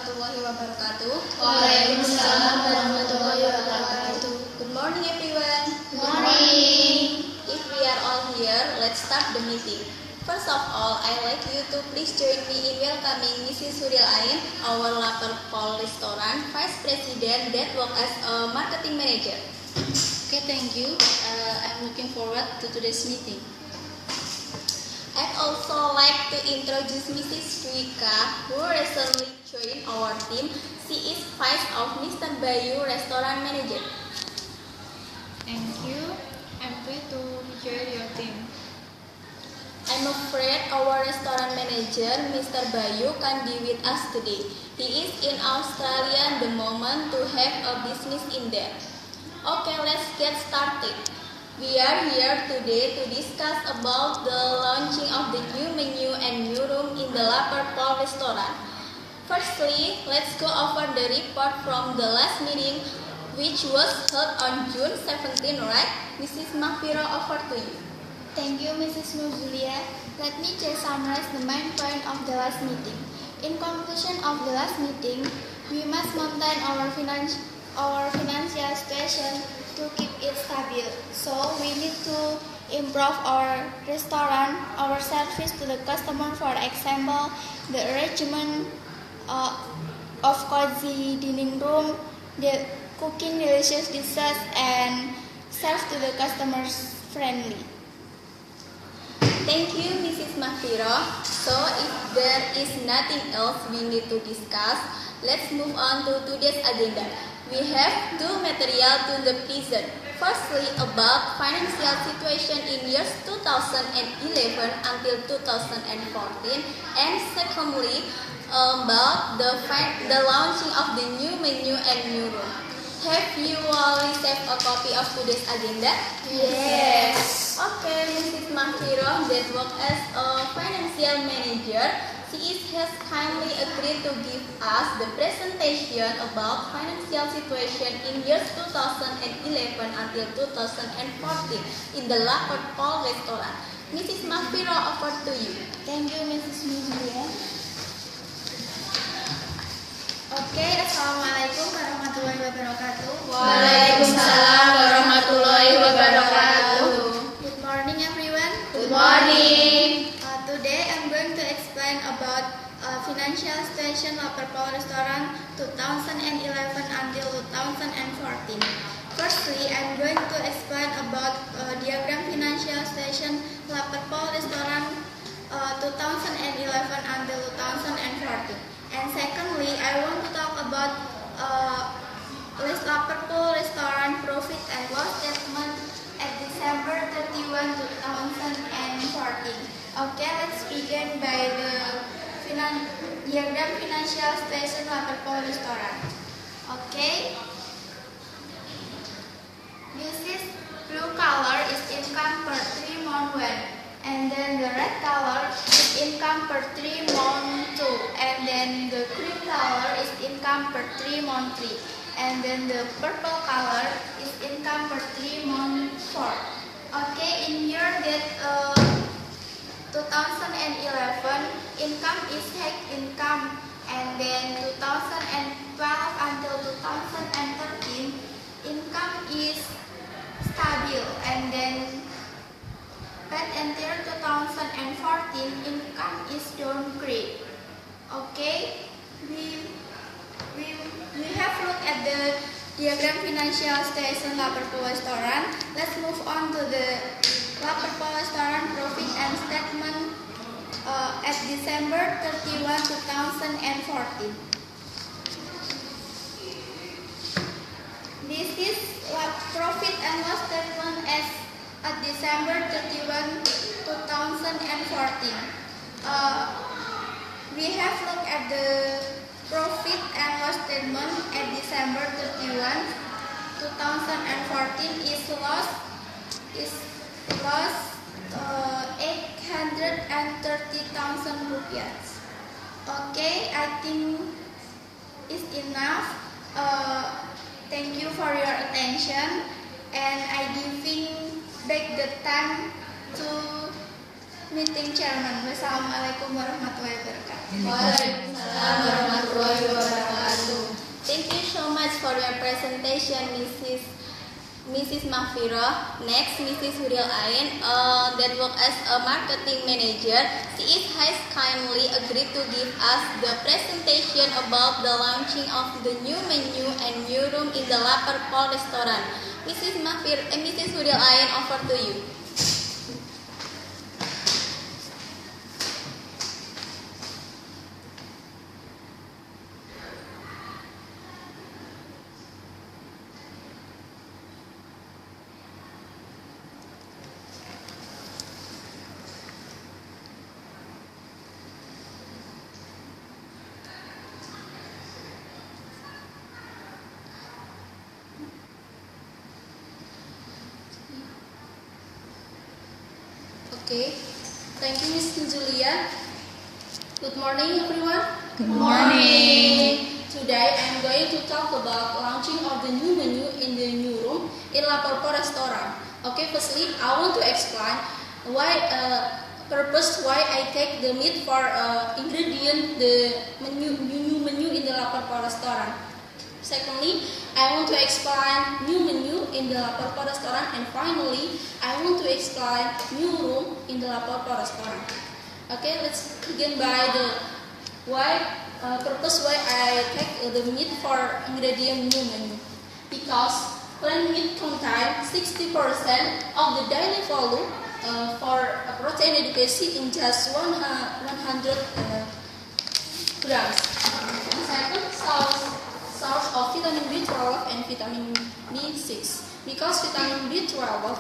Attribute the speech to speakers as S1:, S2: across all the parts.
S1: warahmatullahi wabarakatuh.
S2: Waalaikumsalam warahmatullahi wabarakatuh.
S1: Good morning everyone.
S2: Good morning.
S1: If we are all here, let's start the meeting. First of all, I'd like you to please join me in welcoming Mrs. Suril Ain, our Lapar Pol Restaurant Vice President that works as a marketing manager.
S2: Okay, thank you. I'm looking forward to today's meeting.
S1: I'd also like to introduce Mrs. Dwika, who recently joined our team. She is vice of Mr. Bayu, restaurant manager.
S2: Thank you. I'm glad to join your team.
S1: I'm afraid our restaurant manager, Mr. Bayu, can't be with us today. He is in Australia at the moment to have a business in there. Okay, let's get started. We are here today to discuss about the launching of the new menu and new room in the Lapar Pol restaurant. Firstly, let's go over the report from the last meeting, which was held on June 17, right? Mrs. Mafira, over to you.
S3: Thank you, Mrs. Nuzulia. Let me just summarize the main point of the last meeting. In conclusion of the last meeting, we must maintain our financial situation to keep it stable. So we need to improve our restaurant, our service to the customer. For example, the arrangement of cozy dining room, the cooking delicious dishes, and serve to the customers friendly.
S1: Thank you, Mrs. Mafira. So if there is nothing else we need to discuss, let's move on to today's agenda. We have two material to the present. Firstly, about financial situation in years 2011 until 2014, and secondly, about the launching of the new menu and new room. Have you all received a copy of today's agenda?
S3: Yes.
S1: Okay, Mrs. Mafira, that works as a financial manager, has kindly agreed to give us the presentation about financial situation in years 2011 until 2014 in the Lapar Pol restaurant. Mrs. Mafira, over to you.
S3: Thank you, Mrs. Nuzulia. Okay, Assalamualaikum warahmatullahi wabarakatuh.
S2: Waalaikumsalam warahmatullahi wabarakatuh.
S3: Good morning, everyone.
S2: Good morning.
S3: Today I'm going to explain about financial situation Lapar Pol Restaurant 2011 until 2014. Firstly, I'm going to explain about diagram financial situation Lapar Pol Restaurant 2011 until 2014. And secondly, I want to talk about Lapar Pol Restaurant profit and loss statement at December 31, 2014. Okay, let's begin by the diagram financial situation Lapar Pol Restaurant. Okay, this is blue color is income per 3 month 1, and then the red color is income per 3 month 2, and then the green color is income per 3 month 3, and then the purple color is income per 3 month 4. Okay, in year that 2011 income is heck income, and then 2012 until 2013 income is stable, and then but until 2014 income is downgrade. Okay, we have looked at the diagram financial station Lapar Pol Restaurant. Let's move on to the Lapar Pol Restaurant profit and statement at December 31, 2014. This is profit and loss statement as at December 31, 2014. We have looked at the profit and loss statement at December 31, 2014 is loss 830,000 rupiah. Okay, I think it's enough. Thank you for your attention, and I giving back the time to meeting chairman. Wassalamualaikum warahmatullahi wabarakatuh.
S2: Waalaikumsalam warahmatullahi wabarakatuh.
S1: presentation, Mrs. Mafira. Next, Mrs. Huriel Ain, that works as a marketing manager. Has kindly agreed to give us the presentation about the launching of the new menu and new room in the Lapar Pol restaurant. Mrs. Huriel Ain, over to you.
S4: Okay, thank you, Ms. Julia. Good morning, everyone.
S2: Good morning.
S4: Today, I'm going to talk about launching of the new menu in the new room in La Porpo restaurant. Okay, firstly, I want to explain why I take the meat for ingredient the new menu in the La Porpo restaurant. Secondly, I want to explain new menu in the La Porpo restaurant, and finally, I want to explain new room in the La Porpo restaurant. Okay, let's begin by the purpose why I take the meat for ingredient new menu. Because plain meat contains 60% of the daily volume for protein adequacy in just 100 grams. And second, source of vitamin B12 and vitamin B6, because vitamin B12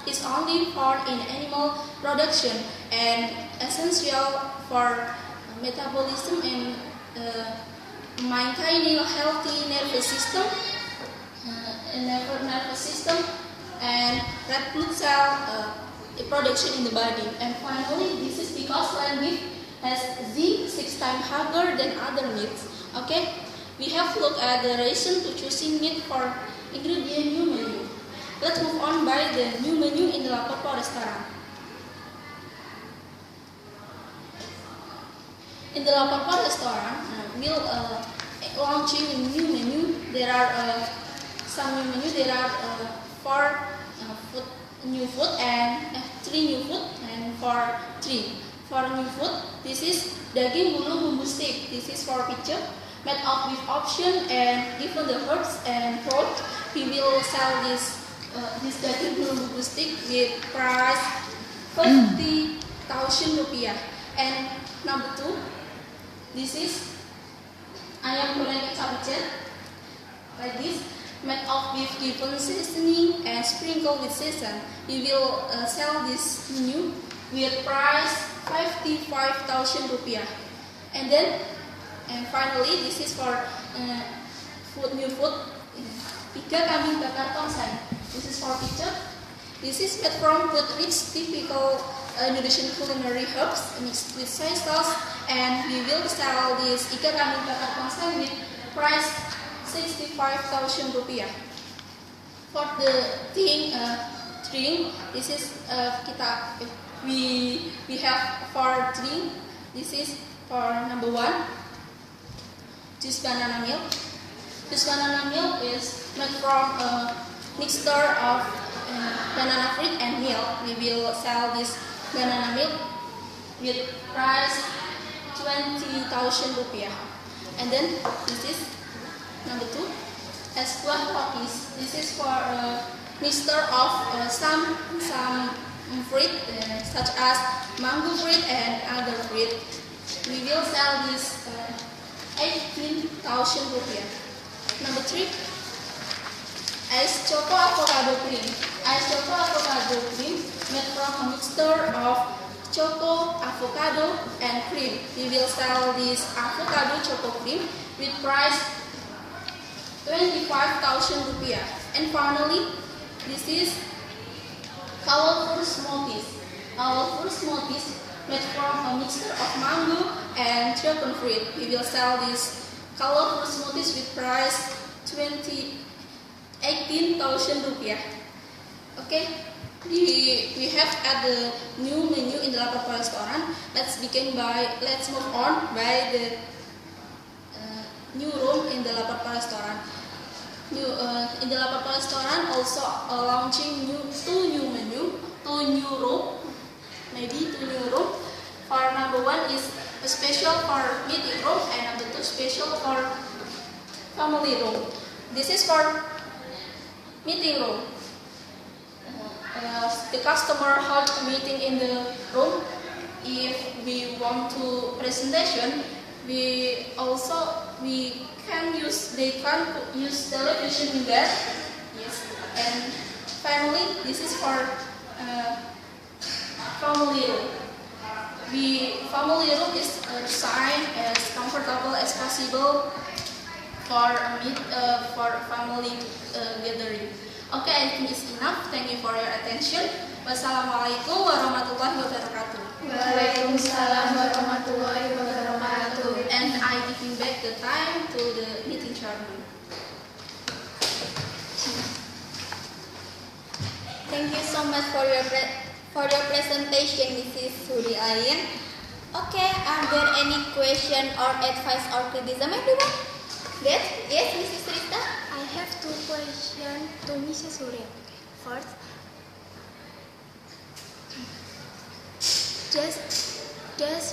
S4: is only found in animal production and essential for metabolism and maintaining a healthy nervous system, and red blood cell production in the body. And finally, this is because land meat has zinc 6 times higher than other meats. Okay. We have looked at the reason to choosing meat for ingredient new menu. Let's move on by the new menu in the La Porpo restaurant. In the La Porpo restaurant, we'll launching a new menu. There are some new menu. There are 4 new food and 3 new food and 4 new food. This is daging bulu bumbu steak. This is for picture. Made of beef option, and given the herbs and fruit, we will sell this daging bulu stick with price 50,000 rupiah. And number 2, this is ayam goreng cabai, like this, made of beef given seasoning and sprinkled with sesame. We will sell this menu with price 55,000 rupiah. And finally, this is for new food, iga kambing bakar tongseng. This is for picture. This is made from food-rich typical nutrition culinary herbs mixed with soy sauce, and we will sell this iga kambing bakar tongseng with price 65,000 rupiah. For the drink, this is we have 4 drink. This is for number 1. Juice banana milk. Juice banana milk is made from a mixture of banana fruit and milk. We will sell this banana milk with price 20,000 rupiah. And then this is number 2. As buah pakis. This is for a mixture of some fruit such as mango fruit and other fruit. We will sell this 18,000 rupiah. Number 3, ice choco avocado cream. Ice choco avocado cream made from a mixture of choco, avocado, and cream. We will sell this avocado choco cream with price 25,000 rupiah. And finally, this is colorful smoothies. Colorful smoothies made from a mixture of mango and dragon fruit. We will sell this colorful smoothies with price 18,000 rupiah. Okay, we have at the new menu in the La Porpo restaurant. Let's move on by the new room in the La Porpo restaurant. in the La Papa restaurant also launching two new room, maybe two new room. For number one is a special for meeting room and number two special for family room. This is for meeting room. The customer hold a meeting in the room. If we want to presentation, they can use television in there. Yes, and finally this is for family room. Family room is designed as comfortable as possible for family gathering. Okay, I think it's enough. Thank you for your attention. Wassalamualaikum warahmatullahi wabarakatuh.
S2: Waalaikumsalam warahmatullahi wabarakatuh.
S4: And I giving back the time to the meeting chairman.
S1: Thank you so much for your presentation, Mrs. Suri Ain. Okay, are there any question or advice or criticism, everyone? Yes, Mrs. Rita.
S3: I have two questions to Mrs. Surya. First,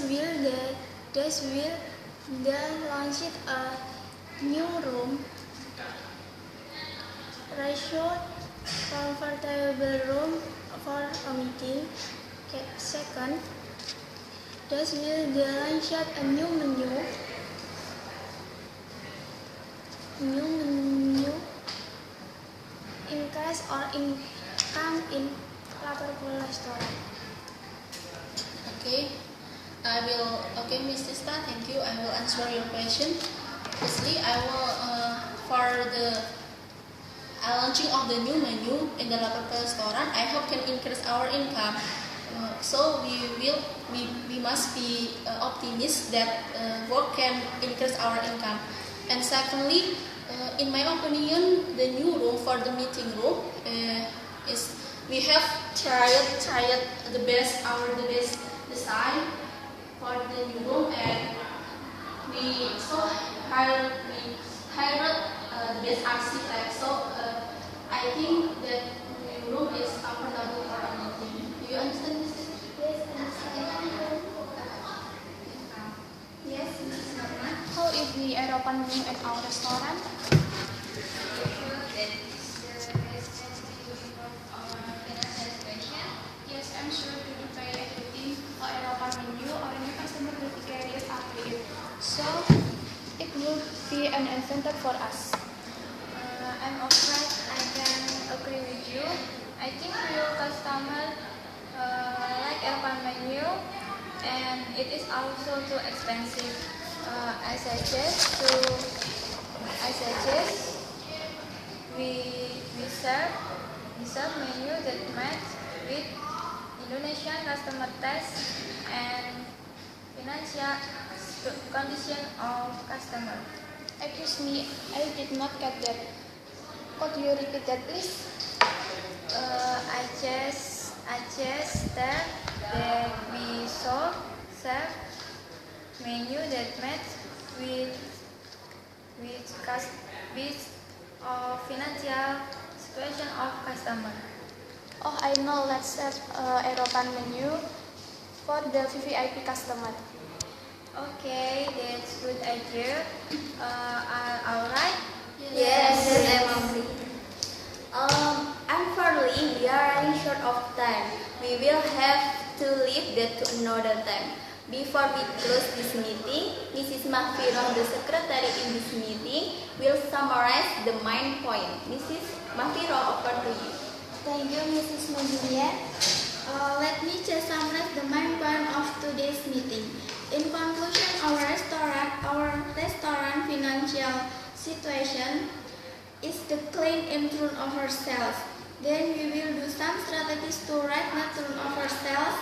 S3: will they launch a new room, ratio comfortable room for a meeting? Second, will they launch a new menu increase or income in Liverpool restaurant?
S4: Okay, Okay, Ms. Tista, thank you. I will answer your question. Firstly, I will for the launching of the new menu in the local restaurant. I hope can increase our income. So we must be optimistic that work can increase our income. And secondly, in my opinion, the new room for the meeting room is we have tried the best design for the new room, and we hired the best architect. So I think that new room is comfortable for a meeting. Do you understand this?
S3: Yes, understand.
S4: Yes, Mrs. Norma.
S3: How is the European menu at our restaurant? Yes, I'm sure to try everything for European menu or new customer will be carried after it. So it will be an advantage for us. I'm afraid I can agree with you. I think your customer like European menu, and it is also too expensive. I suggest we serve menu that match with Indonesian customer taste and financial condition of customer. Excuse me, I did not get that. Could you repeat that, please? I just that we serve menu that match with financial situation of customer. Oh, I know. Let's serve European menu for the VVIP customer. Okay, that's good idea. All right.
S1: Yes, I'm agree. Unfortunately, we are running short of time. We will have to leave that to another time. Before we close this meeting, Mrs. Mahfiroh, the secretary in this meeting, will summarize the main point. Mrs. Mahfiroh, over to you.
S3: Thank you, Mrs. Majulia. Let me just summarize the main point of today's meeting. In conclusion, our restaurant financial situation is the clean improve of ourselves. Then we will do some strategies to right not turn of ourselves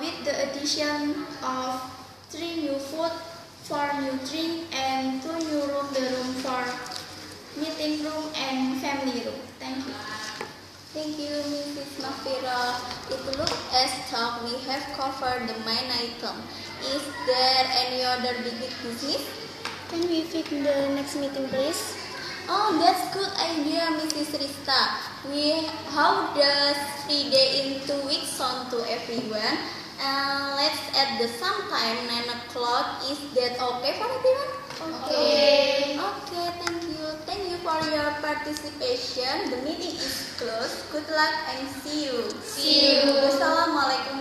S3: with the addition of 3 new food, 4 new drink, and 2 new room, the room for meeting room and family room. Thank you.
S1: Thank you, Mrs. Mahfiroh. It looks as though we have covered the main item. Is there any other big business?
S3: Can we fix the next meeting, please?
S1: Oh, that's good idea, Mrs. Rista. How does 3 day in 2 weeks sound to everyone? Let's add the sometime 9 o'clock. Is that okay for everyone?
S3: Okay.
S1: Okay, thank you. Thank you for your participation. The meeting is closed. Good luck and see you.
S3: See you.
S1: Wassalamualaikum warahmatullahi wabarakatuh.